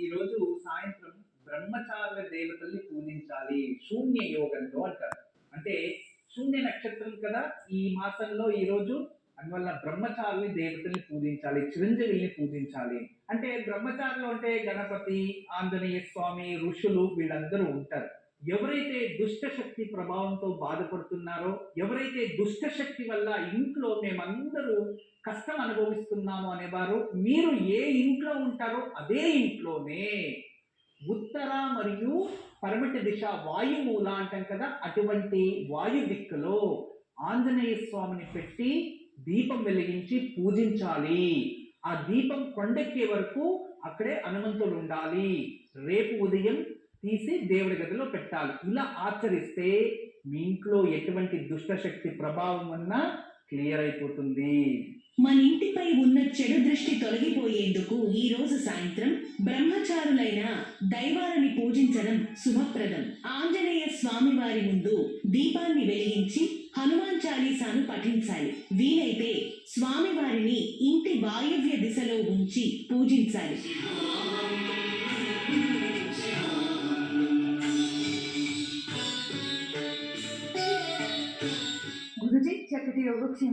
ఈరోజు సాయంత్రం బ్రహ్మచార్య దేవతల్ని పూజించాలి శూన్య యోగంలో అంటారు. అంటే శూన్య నక్షత్రం కదా ఈ మాసంలో ఈ రోజు, అందువల్ల బ్రహ్మచారుని దేవతల్ని పూజించాలి, చిరంజీవిని పూజించాలి. అంటే బ్రహ్మచారులు అంటే గణపతి, ఆంజనేయ స్వామి, ఋషులు వీళ్ళందరూ ఉంటారు. ఎవరైతే దుష్ట శక్తి ప్రభావంతో బాధపడుతున్నారో, ఎవరైతే దుష్ట శక్తి వల్ల ఇంట్లో మేమందరూ కష్టం అనుభవిస్తున్నాము అనేవారు, మీరు ఏ ఇంట్లో ఉంటారో అదే ఇంట్లోనే ఉత్తర మరియు పరమటి దిశ వాయుమూల అంటాం కదా, అటువంటి వాయు దిక్కులో ఆంజనేయ స్వామిని పెట్టి దీపం వెలిగించి పూజించాలి. ఆ దీపం కొండెక్కే వరకు అక్కడే హనుమంతుడు ఉండాలి. రేపు ఉదయం తీసి దేవుడి గదిలో పెట్టాలి. ఇలా ఆచరిస్తే మీ ఇంట్లో ఎటువంటి దుష్టశక్తి ప్రభావం అన్నా క్లియర్ అయిపోతుంది. మన ఇంటిపై ఉన్న చెడు దృష్టి తొలగిపోయేందుకు ఈ రోజు సాయంత్రం బ్రహ్మచారులైన దైవాలని పూజించడం శుభప్రదం. ఆంజనేయ స్వామి వారి ముందు దీపాన్ని వెలిగించి హనుమాన్ చాలీసాను పఠించాలి. వీలైతే స్వామి వారిని ఇంటి వాయువ్య దిశలో ఉంచి పూజించాలి. గురుజీ చక్కటి యోగక్షేమ